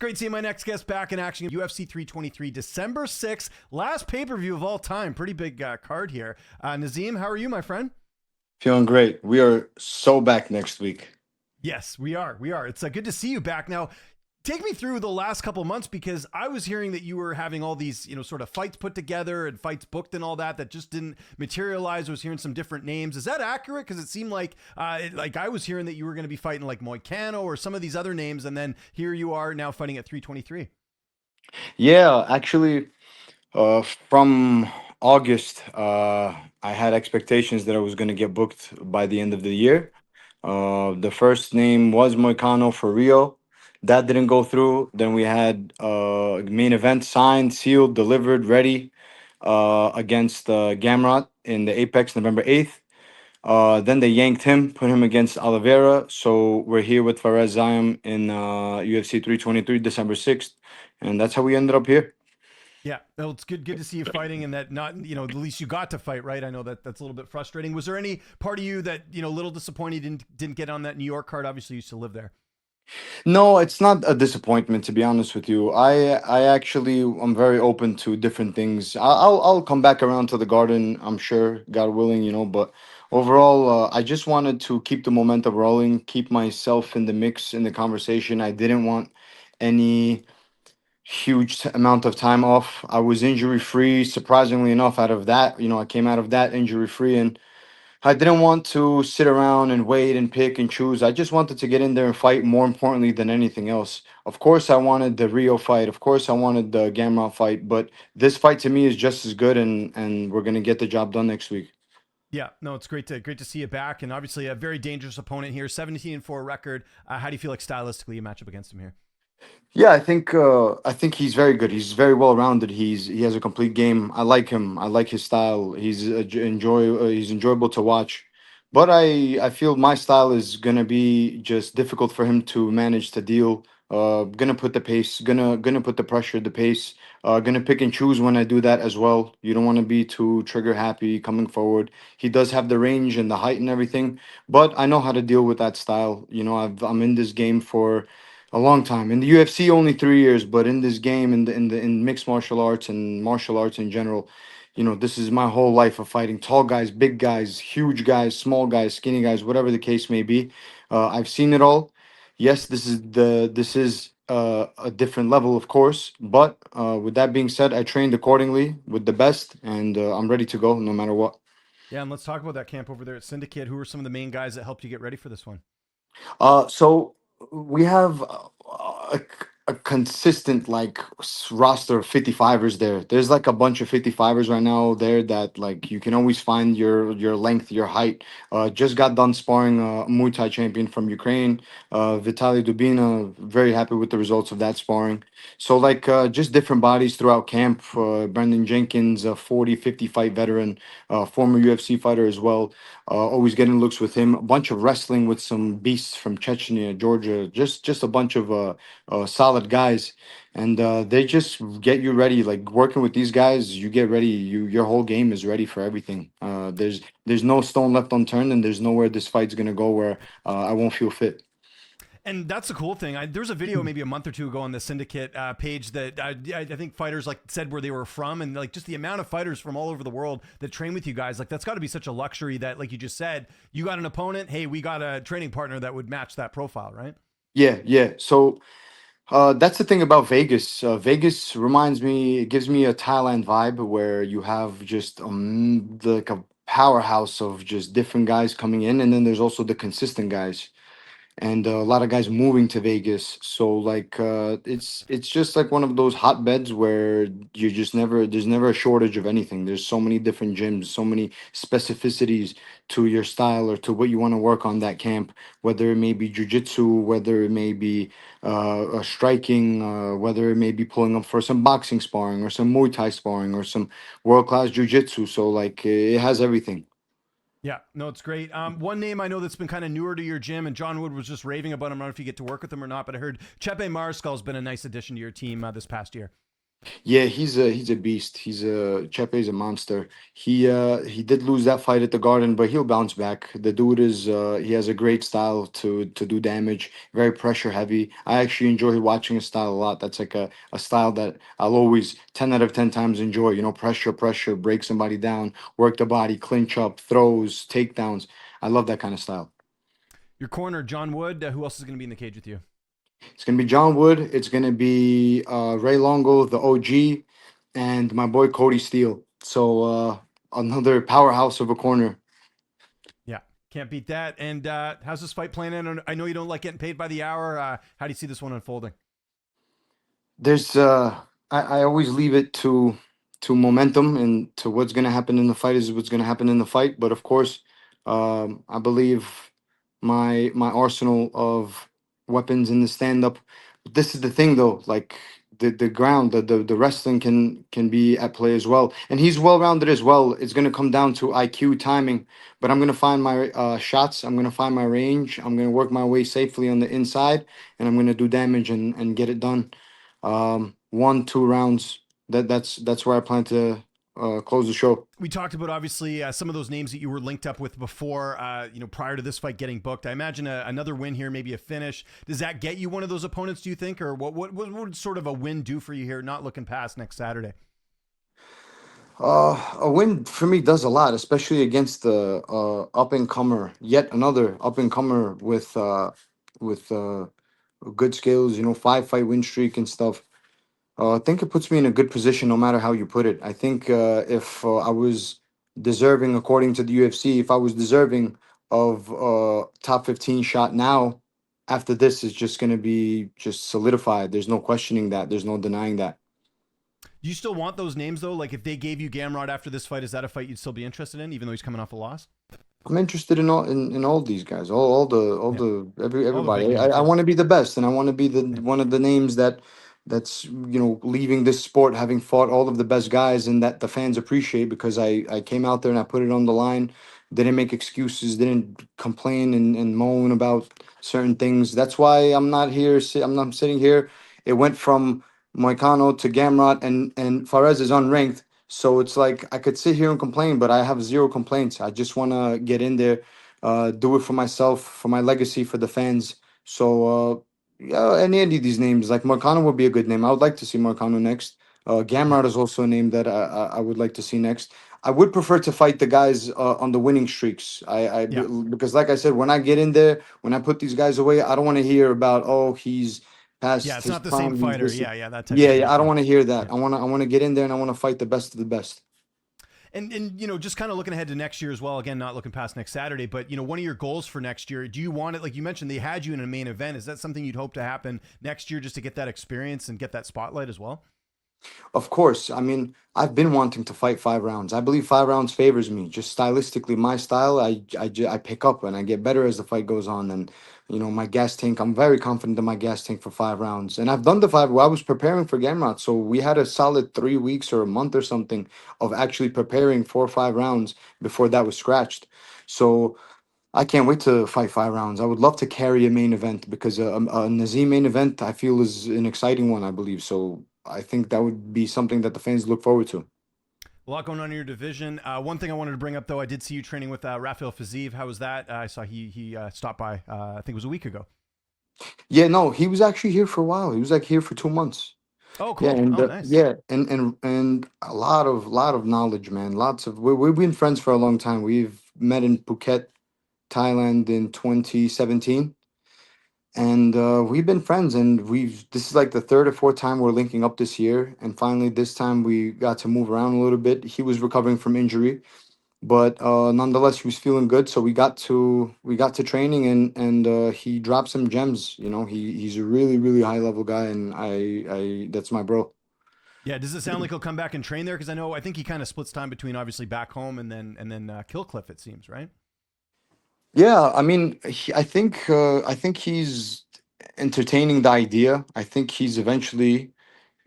great seeing my next guest back in action. UFC 323, December 6th, last pay-per-view of all time. Pretty big card here. Nazim, how are you, my friend? Feeling great. We are so back next week. Yes, we are. It's good to see you back. Now, take me through the last couple of months, because I was hearing that you were having all these, sort of fights put together and fights booked and all that just didn't materialize. I was hearing some different names. Is that accurate? Because it seemed like I was hearing that you were going to be fighting like Moicano or some of these other names, and then here you are now fighting at 323. Yeah, actually, from August, I had expectations that I was going to get booked by the end of the year. The first name was Moicano for Rio. That didn't go through. Then we had main event signed, sealed, delivered, ready against Gamrot in the Apex November 8th. Then they yanked him, put him against Oliveira. So we're here with Fares Ziam in UFC 323, December 6th. And that's how we ended up here. Yeah, well, it's good to see you fighting, and that not, at least you got to fight, right? I know that's a little bit frustrating. Was there any part of you that, a little disappointed you didn't get on that New York card? Obviously, you used to live there. No, it's not a disappointment, to be honest with you. I actually I'm very open to different things. I'll come back around to the Garden, I'm sure, God willing, But overall, I just wanted to keep the momentum rolling, keep myself in the mix in the conversation. I didn't want any amount of time off. I was injury free, surprisingly enough. Out of that, I came out of that injury free, and I didn't want to sit around and wait and pick and choose. I just wanted to get in there and fight, more importantly than anything else. Of course, I wanted the Rio fight. Of course, I wanted the Gamrot fight. But this fight to me is just as good, and we're gonna get the job done next week. Yeah, no, it's great to see you back, and obviously a very dangerous opponent here, 17-4 record. How do you feel like stylistically you match up against him here? Yeah, I think he's very good. He's very well rounded. He has a complete game. I like him. I like his style. He's enjoyable to watch. But I feel my style is gonna be just difficult for him to manage to deal. Gonna put the pace. Gonna put the pressure, the pace. Gonna pick and choose when I do that as well. You don't want to be too trigger happy coming forward. He does have the range and the height and everything, but I know how to deal with that style. I'm in this game for a long time. In the UFC, only 3 years, but in this game, in mixed martial arts and martial arts in general, this is my whole life of fighting tall guys, big guys, huge guys, small guys, skinny guys, whatever the case may be. I've seen it all. Yes, this is a different level, of course, but with that being said, I trained accordingly with the best, and I'm ready to go no matter what. Yeah, and let's talk about that camp over there at Syndicate. Who were some of the main guys that helped you get ready for this one? So we have a consistent roster of 55ers there. There's like a bunch of 55ers right now there that like you can always find your length, your height. Just got done sparring a Muay Thai champion from Ukraine, Vitaly Dubina. Very happy with the results of that sparring. So just different bodies throughout camp. Brendan Jenkins, a 40, 50 fight veteran, former UFC fighter as well. Always getting looks with him. A bunch of wrestling with some beasts from Chechnya, Georgia. Just a bunch of solid guys, and they just get you ready. Like working with these guys, you get ready. Your whole game is ready for everything. There's no stone left unturned, and there's nowhere this fight's gonna go where I won't feel fit. And that's the cool thing. There was a video maybe a month or two ago on the Syndicate page that I think fighters like said where they were from, and like just the amount of fighters from all over the world that train with you guys. Like that's got to be such a luxury that, like you just said, you got an opponent. Hey, we got a training partner that would match that profile, right? Yeah, yeah. So that's the thing about Vegas. Vegas reminds me, it gives me a Thailand vibe where you have just like a powerhouse of just different guys coming in, and then there's also the consistent guys, and a lot of guys moving to Vegas. So it's just like one of those hotbeds where you just never there's never a shortage of anything. There's so many different gyms, so many specificities to your style or to what you want to work on that camp, whether it may be jujitsu, whether it may be striking, whether it may be pulling up for some boxing sparring or some Muay Thai sparring or some world class jujitsu. So it has everything. Yeah, no, it's great. One name I know that's been kind of newer to your gym, and John Wood was just raving about him. I don't know if you get to work with him or not, but I heard Chepe Mariscal's been a nice addition to your team this past year. Yeah, he's a beast. Chepe's a monster. He did lose that fight at the Garden, but he'll bounce back. The dude is he has a great style to do damage. Very pressure heavy. I actually enjoy watching his style a lot. That's like a style that I'll always 10 out of 10 times enjoy. You know, pressure, break somebody down, work the body, clinch up, throws, takedowns. I love that kind of style. Your corner, John Wood. Who else is going to be in the cage with you? It's gonna be John Wood. It's gonna be Ray Longo, the OG, and my boy Cody Steele. So another powerhouse of a corner. Yeah, can't beat that. And how's this fight playing in? I know you don't like getting paid by the hour. How do you see this one unfolding? There's I always leave it to momentum and to what's gonna happen in the fight is what's gonna happen in the fight. But of course, I believe my arsenal of weapons in the stand up. This is the thing though, like the ground, the wrestling can be at play as well. And he's well rounded as well. It's gonna come down to IQ timing, but I'm gonna find my shots, I'm gonna find my range, I'm gonna work my way safely on the inside, and I'm gonna do damage and get it done. 1, 2 rounds. That's where I plan to close the show. We talked about obviously some of those names that you were linked up with before, prior to this fight getting booked. I imagine another win here, maybe a finish. Does that get you one of those opponents? Do you think, or what would sort of a win do for you here? Not looking past next Saturday. A win for me does a lot, especially against the up and comer. Yet another up and comer with good skills. You know, 5 fight win streak and stuff. I think it puts me in a good position, no matter how you put it. I think if I was deserving, according to the UFC, if I was deserving of top 15 shot now, after this is just going to be just solidified. There's no questioning that. There's no denying that. Do you still want those names though? Like if they gave you Gamrot after this fight, is that a fight you'd still be interested in, even though he's coming off a loss? I'm interested in all these guys, all Yeah, the all the big everybody. I, names. I Yeah, want to be the best, and I want to be the yeah, one of the names that's leaving this sport having fought all of the best guys, and that the fans appreciate because I came out there and I put it on the line. Didn't make excuses, didn't complain and moan about certain things. That's why I'm not here. I'm not sitting here. It went from Moicano to Gamrot, and Fares is unranked. So it's like I could sit here and complain, but I have zero complaints. I just want to get in there, do it for myself, for my legacy, for the fans. So yeah, any of these names, like Marcano would be a good name. I would like to see Marcano next. yeah, Gamrot is also a name that I would like to see next. I would prefer to fight the guys on the winning streaks. yeah, Because like I said, when I get in there, when I put these guys away, I don't want to hear about, oh, he's yeah. past It's his not the same prime. He's fighter. this. Yeah, yeah, that type Yeah, of yeah. thing. I don't Yeah, want to hear yeah. that. I want to get in there and I want to fight the best of the best. And just kind of looking ahead to next year as well. Again, not looking past next Saturday, but one of your goals for next year. Do you want it? Like you mentioned, they had you in a main event. Is that something you'd hope to happen next year, just to get that experience and get that spotlight as well? Of course. I mean, I've been wanting to fight 5 rounds. I believe 5 rounds favors me. Just stylistically, my style, I pick up and I get better as the fight goes on. And, my gas tank, I'm very confident in my gas tank for 5 rounds. And I've done the five. Well, I was preparing for Gamrot. So we had a solid 3 weeks or a month or something of actually preparing 4 or 5 rounds before that was scratched. So I can't wait to fight 5 rounds. I would love to carry a main event because a Nazim main event I feel is an exciting one. I believe so. I think that would be something that the fans look forward to. A lot going on in your division. One thing I wanted to bring up, though, I did see you training with Rafael Fiziev. How was that? I saw he stopped by. I think it was a week ago. Yeah, no, he was actually here for a while. He was like here for 2 months. Oh, Yeah, cool. and Oh, nice. yeah, and a lot of knowledge, man. Lots of we've been friends for a long time. We've met in Phuket, Thailand in 2017. And we've been friends, and this is like the third or fourth time we're linking up this year. And finally, this time we got to move around a little bit. He was recovering from injury, but nonetheless, he was feeling good. So we got to training, and he dropped some gems. He's a really really high level guy, and I that's my bro. Yeah. Does it sound like he'll come back and train there? Because I think he kind of splits time between obviously back home and then Killcliff. It seems right. Yeah, I mean, I think he's entertaining the idea. I think he's eventually.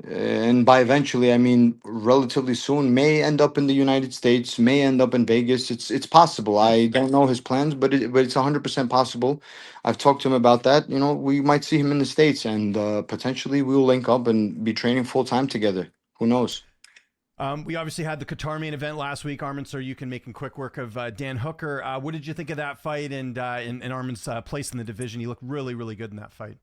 And by eventually, I mean relatively soon, may end up in the United States, may end up in Vegas. It's possible. I Nice. don't know his plans, but it's 100% possible. I've talked to him about that. We might see him in the States, and potentially we will link up and be training full time together. Who knows? We obviously had the Qatar main event last week. Arman Tsaurkyan making quick work of Dan Hooker. What did you think of that fight and Arman's place in the division? He looked really, really good in that fight.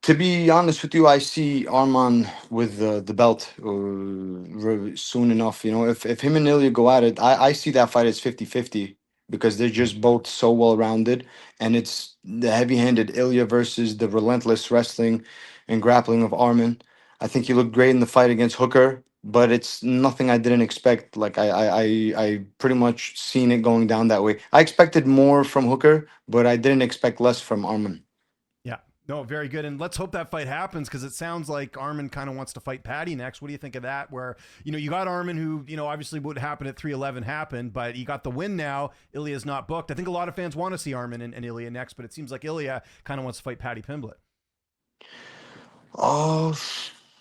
To be honest with you, I see Arman with the belt soon enough. You know, if him and Ilya go at it, I see that fight as 50-50 because they're just both so well rounded. And it's the heavy handed Ilya versus the relentless wrestling and grappling of Arman. I think he looked great in the fight against Hooker, but it's nothing I didn't expect. Like I pretty much seen it going down that way. I expected more from Hooker, but I didn't expect less from Arman. Yeah. No, very good. And let's hope that fight happens because it sounds like Arman kind of wants to fight Paddy next. What do you think of that? Where, you got Arman who, obviously what happened at 311 happened, but he got the win now. Ilya's not booked. I think a lot of fans want to see Arman and Ilia next, but it seems like Ilia kind of wants to fight Paddy Pimblett. Oh,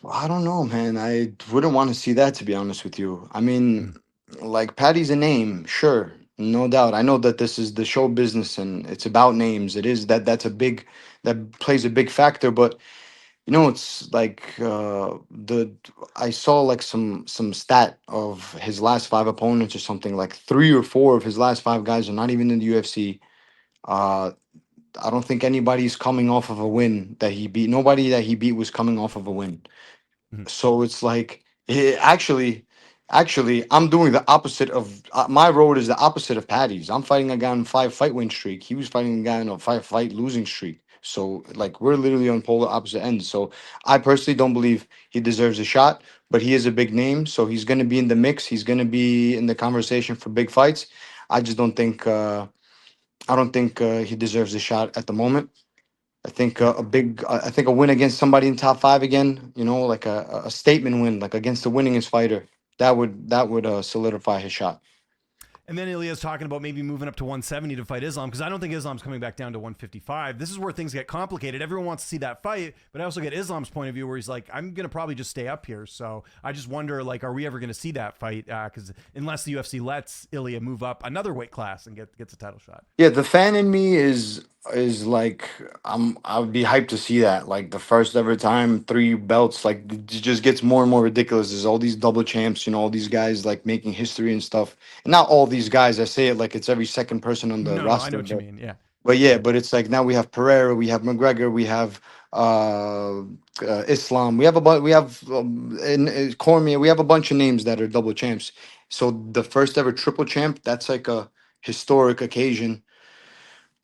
I don't know, man. I wouldn't want to see that, to be honest with you. I mean, like Patty's a name, sure, no doubt. I know that this is the show business and it's about names. It is that plays a big factor. But it's like the I saw like some stat of his last five opponents or something. Like three or four of his last five guys are not even in the UFC. Uh, I don't think anybody's coming off of a win that he beat. Nobody that he beat was coming off of a win. Mhm. So it's like actually, I'm doing the opposite of my road is the opposite of Patty's. I'm fighting a guy on 5 fight win streak. He was fighting a guy on a 5 fight losing streak. So like we're literally on polar opposite ends. So I personally don't believe he deserves a shot, but he is a big name, so he's going to be in the mix. He's going to be in the conversation for big fights. I just don't think he deserves a shot at the moment. I think Yeah. I think a win against somebody in top five again, like a statement win, like against the winningest fighter, that would solidify his shot. And then Ilya's talking about maybe moving up to 170 to fight Islam because I don't think Islam's coming back down to 155. This is where things get complicated. Everyone wants to see that fight, but I also get Islam's point of view where he's like, I'm going to probably just stay up here. So I just wonder, like, are we ever going to see that fight? Because unless the UFC lets Ilia move up another weight class and gets a title shot. Yeah, the fan in me is like I would be hyped to see that. Like the first ever time, three belts, like it just gets more and more ridiculous. There's all these double champs, all these guys like making history and stuff. And not all these guys, I say it like it's every second person on the No, I know roster, what you mean. Yeah. but yeah, Yeah. but it's like now we have Pereira, we have McGregor, we have Islam, we have Cormier, we have a bunch of names that are double champs. So the first ever triple champ, that's like a historic occasion.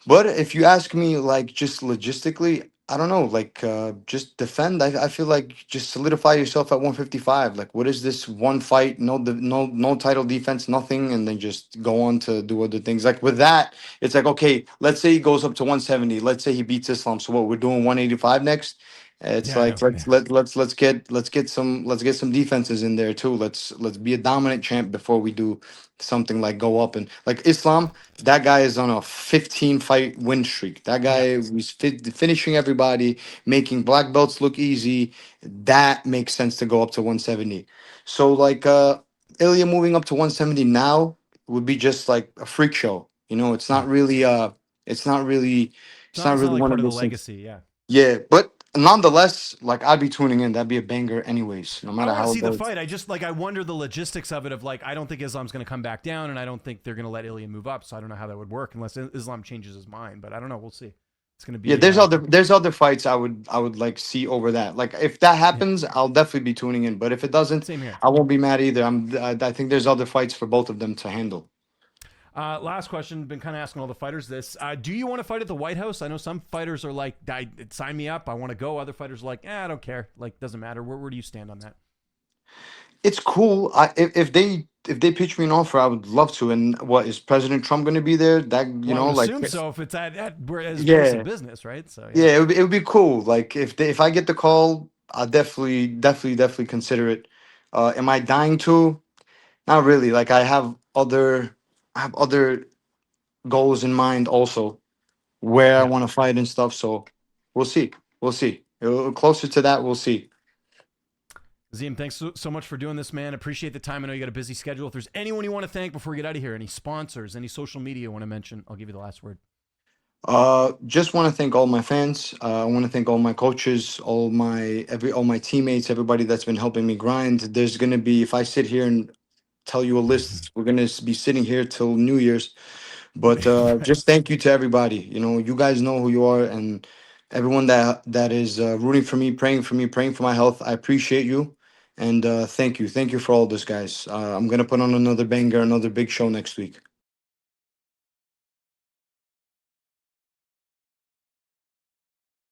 But if you ask me, like just logistically, I don't know. Like just defend. I feel like just solidify yourself at 155. Like what is this one fight? No title defense, nothing, and then just go on to do other things. Like with that, it's like okay, let's say he goes up to 170. Let's say he beats Islam. So what? We're doing 185 next. It's Yeah, I like know. Yeah. let's get some defenses in there too. Let's be a dominant champ before we do something like go up and like Islam. That guy is on a 15 fight win streak. That Yeah. guy was finishing everybody, making black belts look easy. That makes sense to go up to 170. So like Ilya moving up to 170 now would be just like a freak show. It's not Mhm. really it's not really It's it's not. not It's not really like one part of of the those things. legacy. Yeah. Yeah, but nonetheless, like I'd be tuning in. That'd be a banger anyways, no I matter want to how it see the goes. fight. I wonder the logistics of it. Of like, I don't think Islam's going to come back down, and I don't think they're going to let Ilya move up. So I don't know how that would work unless Islam changes his mind. But I don't know. We'll see. It's going to Yeah, be. there's other fights I would like see over that. Like if that Yeah. happens, I'll definitely be tuning in. But if it doesn't, Same here. I won't be mad either. I think there's other fights for both of them to handle. Last question. Been kind of asking all the fighters this. Do you want to fight at the White House? I know some fighters are like, sign me up. I want to go. Other fighters are like, I don't care. Like, doesn't matter. Where do you stand on that? It's cool. If they pitch me an offer, I would love to. And what is President Trump going to be there? That Well, I would like assume so if it's at his place of yeah, business, right? So yeah. yeah, it would be cool. Like if I get the call, I'll definitely consider it. Am I dying to? Not really. Like I have other goals in mind also where I Yeah. want to fight and stuff. So we'll see. We'll see. Closer to that, we'll see. Ziam, thanks so much for doing this, man. Appreciate the time. I know you got a busy schedule. If there's anyone you want to thank before we get out of here, any sponsors, any social media you want to mention, I'll give you the last word. Just want to thank all my fans. I want to thank all my coaches, all my teammates, everybody that's been helping me grind. There's gonna be, if I sit here and tell you a list, we're gonna be sitting here till New Year's. But Right. just thank you to everybody. You guys know who you are, and everyone that is rooting for me, praying for my health. I appreciate you, and thank you for all this, guys. I'm gonna put on another banger, another big show next week.